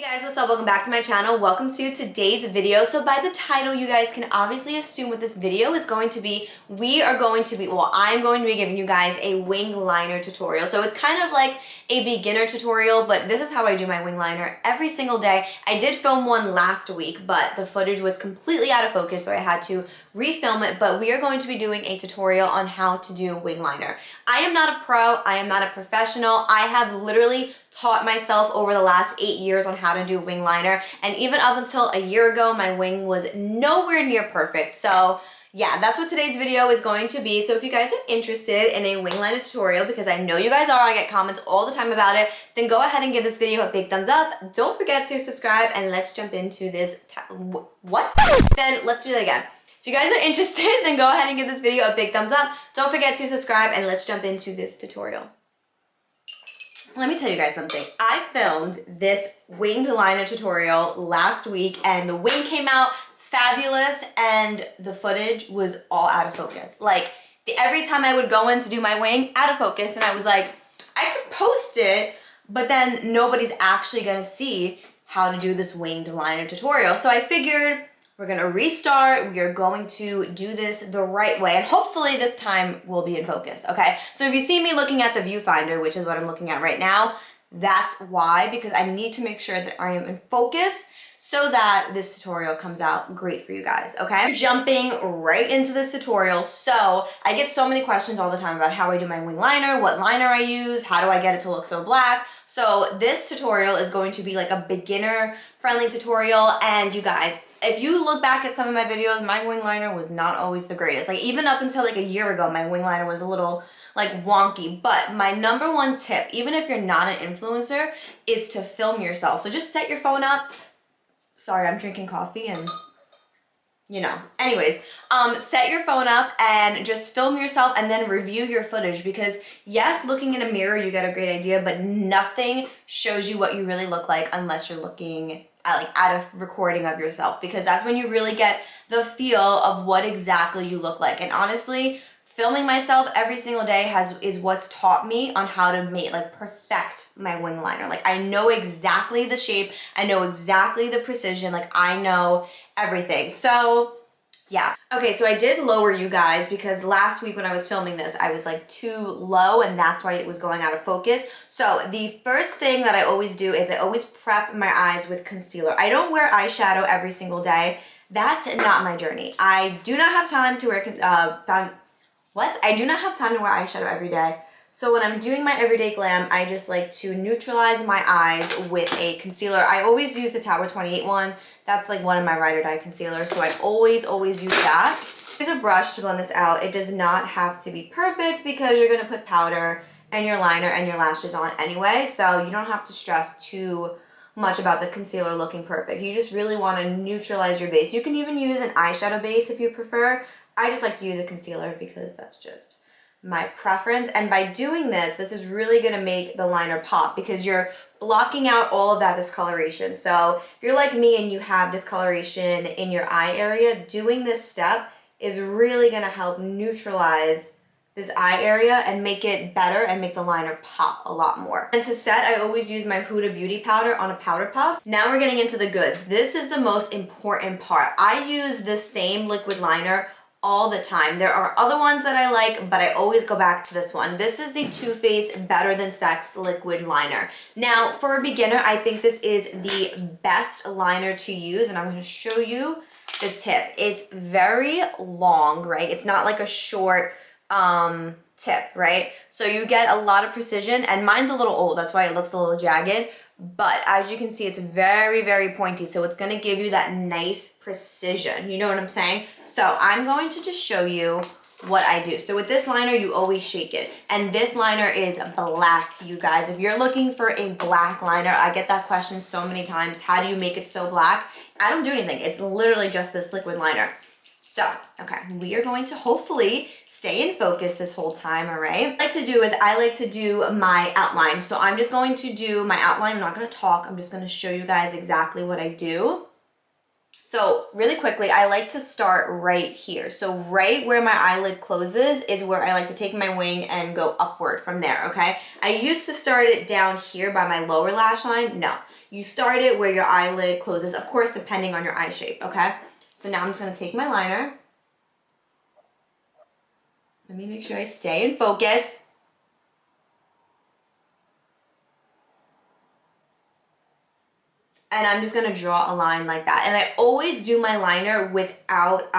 Hey guys, what's up? Welcome back to my channel. Welcome to today's video. So by the title, you guys can obviously assume what this video is going to be. I'm going to be giving you guys a wing liner tutorial. So it's kind of like a beginner tutorial, but this is how I do my wing liner every single day. I did film one last week, but the footage was completely out of focus, so I had to refilm it. But we are going to be doing a tutorial on how to do wing liner. I am not a pro, I am not a professional. I have literally taught myself over the last 8 years on how to do wing liner, and even up until a year ago my wing was nowhere near perfect. So yeah, that's what today's video is going to be. So if you guys are interested in a wing liner tutorial, because I know you guys are, I get comments all the time about it, then go ahead and give this video a big thumbs up. Don't forget to subscribe, and let's jump into this. Then let's do that again. If you guys are interested, then go ahead and give this video a big thumbs up. Don't forget to subscribe, and let's jump into this tutorial. Let me tell you guys something. I filmed this winged liner tutorial last week, and the wing came out fabulous, and the footage was all out of focus. Like, every time I would go in to do my wing, out of focus, and I was like, I could post it, but then nobody's actually gonna see how to do this winged liner tutorial. So I figured, we're gonna restart. We are going to do this the right way, and hopefully this time we'll be in focus, okay? So if you see me looking at the viewfinder, which is what I'm looking at right now, that's why, because I need to make sure that I am in focus so that this tutorial comes out great for you guys, okay? Jumping right into this tutorial. So I get so many questions all the time about how I do my wing liner, what liner I use, how do I get it to look so black. So this tutorial is going to be like a beginner friendly tutorial, and you guys, if you look back at some of my videos, my wing liner was not always the greatest. Like, even up until like a year ago, my wing liner was a little like wonky. But my number one tip, even if you're not an influencer, is to film yourself. So just set your phone up. Sorry, I'm drinking coffee and you know. Anyways, set your phone up and just film yourself and then review your footage, because yes, looking in a mirror, you get a great idea, but nothing shows you what you really look like unless you're looking at a recording of yourself, because that's when you really get the feel of what exactly you look like. And honestly, filming myself every single day is what's taught me on how to perfect my wing liner. Like, I know exactly the shape, I know exactly the precision, like I know everything. So yeah. Okay, so I did lower you guys because last week when I was filming this, I was like too low, and that's why it was going out of focus. So the first thing that I always do is I always prep my eyes with concealer. I don't wear eyeshadow every single day. That's not my journey. I do not have time to wear, I do not have time to wear eyeshadow every day. So when I'm doing my everyday glam, I just like to neutralize my eyes with a concealer. I always use the Tower 28 one. That's like one of my ride or die concealers, so I always use that. Use a brush to blend this out. It does not have to be perfect because you're gonna put powder and your liner and your lashes on anyway, so you don't have to stress too much about the concealer looking perfect. You just really wanna neutralize your base. You can even use an eyeshadow base if you prefer. I just like to use a concealer because that's just my preference. And by doing this, this is really gonna make the liner pop because you're blocking out all of that discoloration. So if you're like me and you have discoloration in your eye area, doing this step is really gonna help neutralize this eye area and make it better and make the liner pop a lot more. And to set, I always use my Huda Beauty powder on a powder puff. Now we're getting into the goods. This is the most important part. I use the same liquid liner all the time. There are other ones that I like, but I always go back to this one. This is the Too Faced Better Than Sex liquid liner. Now, for a beginner, I think this is the best liner to use, and I'm gonna show you the tip. It's very long, right? It's not like a short tip, right? So you get a lot of precision, and mine's a little old, that's why it looks a little jagged. But as you can see, it's very, very pointy, so it's gonna give you that nice precision. You know what I'm saying? So I'm going to just show you what I do. So with this liner, you always shake it. And this liner is black, you guys. If you're looking for a black liner, I get that question so many times. How do you make it so black? I don't do anything. It's literally just this liquid liner. So, okay, we are going to hopefully stay in focus this whole time, all right? What I like to do is I like to do my outline. So I'm just going to do my outline. I'm not gonna talk. I'm just gonna show you guys exactly what I do. So really quickly, I like to start right here. So right where my eyelid closes is where I like to take my wing and go upward from there, okay? I used to start it down here by my lower lash line. No, You start it where your eyelid closes, of course, depending on your eye shape, okay? So now I'm just gonna take my liner. Let me make sure I stay in focus. And I'm just gonna draw a line like that. And I always do my liner without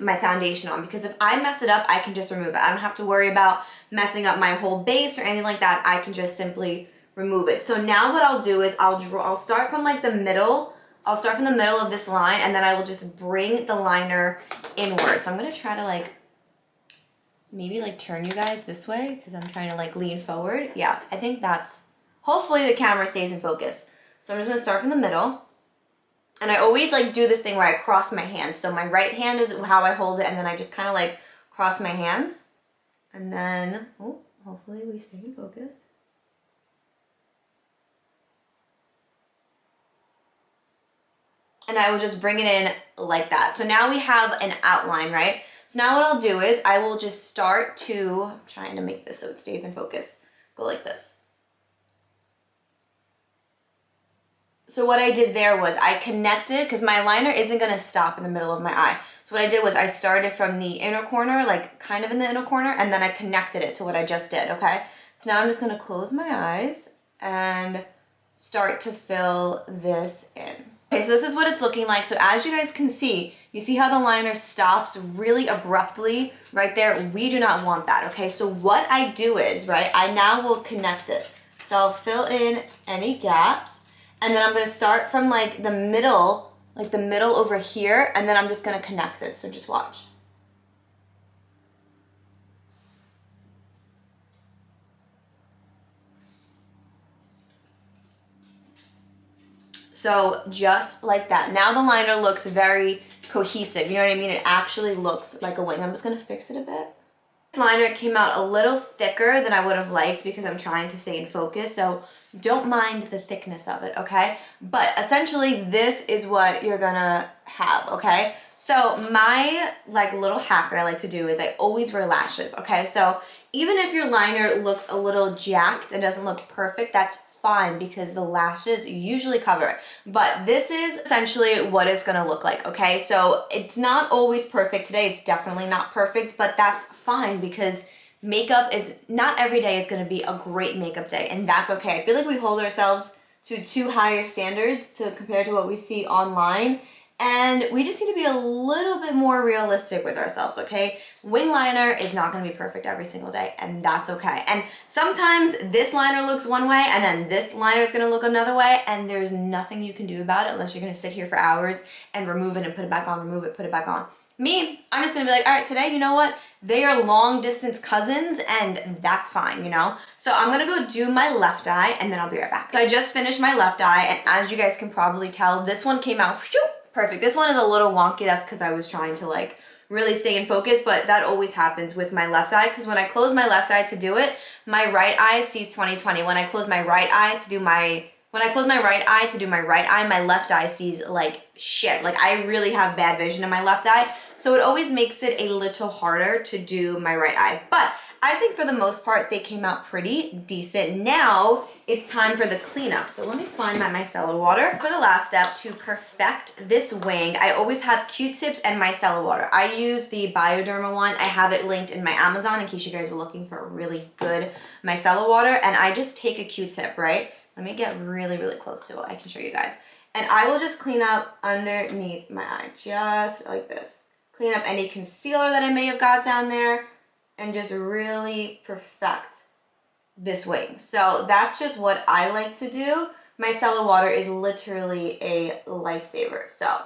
my foundation on, because if I mess it up, I can just remove it. I don't have to worry about messing up my whole base or anything like that. I can just simply remove it. So now what I'll do is I'll start from like the middle. I'll start from the middle of this line, and then I will just bring the liner inward. So I'm gonna try to like, maybe like turn you guys this way, because I'm trying to like lean forward. Yeah, I think that's, hopefully the camera stays in focus. So I'm just gonna start from the middle. And I always like do this thing where I cross my hands. So my right hand is how I hold it, and then I just kind of like cross my hands. And then, oh, hopefully we stay in focus. And I will just bring it in like that. So now we have an outline, right? So now what I'll do is I will just start to, I'm trying to make this so it stays in focus, go like this. So what I did there was I connected, because my liner isn't gonna stop in the middle of my eye. So what I did was I started from the inner corner, like kind of in the inner corner, and then I connected it to what I just did, okay? So now I'm just gonna close my eyes and start to fill this in. Okay, so this is what it's looking like. So as you guys can see, you see how the liner stops really abruptly right there? We do not want that, okay? So what I do is, right, I now will connect it. So I'll fill in any gaps, and then I'm gonna start from like the middle over here, and then I'm just gonna connect it, so just watch. So just like that. Now the liner looks very cohesive, you know what I mean? It actually looks like a wing. I'm just gonna fix it a bit. This liner came out a little thicker than I would have liked because I'm trying to stay in focus, so don't mind the thickness of it, okay? But essentially this is what you're gonna have, okay? So my like little hack that I like to do is I always wear lashes, okay? So even if your liner looks a little jacked and doesn't look perfect, that's fine because the lashes usually cover it. But this is essentially what it's gonna look like, okay? So it's not always perfect today. It's definitely not perfect, but that's fine because makeup is, not every day is gonna be a great makeup day, and that's okay. I feel like we hold ourselves to too higher standards compared to what we see online, and we just need to be a little bit more realistic with ourselves, okay? Wing liner is not gonna be perfect every single day, and that's okay. And sometimes this liner looks one way, and then this liner is gonna look another way, and there's nothing you can do about it unless you're gonna sit here for hours and remove it and put it back on, remove it, put it back on. Me, I'm just gonna be like, all right, today, you know what? They are long distance cousins, and that's fine, you know? So I'm gonna go do my left eye, and then I'll be right back. So I just finished my left eye, and as you guys can probably tell, this one came out perfect. This one is a little wonky. That's because I was trying to like really stay in focus, but that always happens with my left eye because when I close my left eye to do it, my right eye sees 20/20. When I close my right eye to do my right eye, my left eye sees like shit. Like I really have bad vision in my left eye. So it always makes it a little harder to do my right eye. But I think for the most part, they came out pretty decent. Now it's time for the cleanup. So let me find my micellar water. For the last step, to perfect this wing, I always have Q-tips and micellar water. I use the Bioderma one. I have it linked in my Amazon in case you guys were looking for a really good micellar water. And I just take a Q-tip, right? Let me get really, really close to it. I can show you guys. And I will just clean up underneath my eye, just like this. Clean up any concealer that I may have got down there, and just really perfect this wing. So that's just what I like to do. Micellar water is literally a lifesaver. So,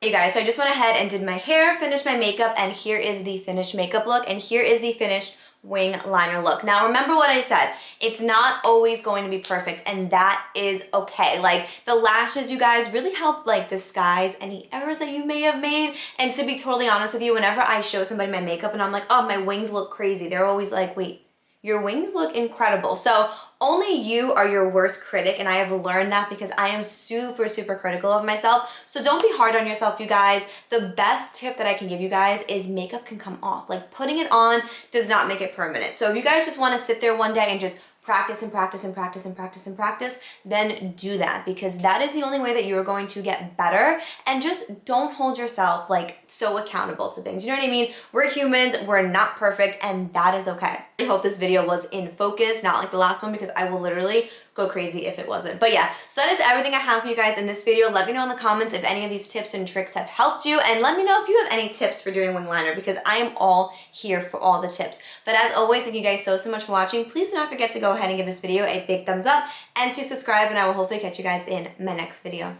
hey guys, so I just went ahead and did my hair, finished my makeup, and here is the finished makeup look, and here is the finished wing liner look. Now remember what I said, it's not always going to be perfect, and that is okay. Like the lashes, you guys, really helped like disguise any errors that you may have made. And to be totally honest with you, whenever I show somebody my makeup and I'm like, oh, my wings look crazy, they're always like, wait, your wings look incredible. So only you are your worst critic, and I have learned that because I am super, super critical of myself. So don't be hard on yourself, you guys. The best tip that I can give you guys is makeup can come off. Like putting it on does not make it permanent. So if you guys just want to sit there one day and just practice and practice and practice and practice and practice, then do that, because that is the only way that you are going to get better. And just don't hold yourself like so accountable to things. You know what I mean? We're humans, we're not perfect, and that is okay. I hope this video was in focus, not like the last one, because I will literally go crazy if it wasn't. But yeah, so that is everything I have for you guys in this video. Let me know in the comments if any of these tips and tricks have helped you, and let me know if you have any tips for doing wing liner, because I am all here for all the tips. But as always, thank you guys so much for watching. Please do not forget to go ahead and give this video a big thumbs up and to subscribe, and I will hopefully catch you guys in my next video.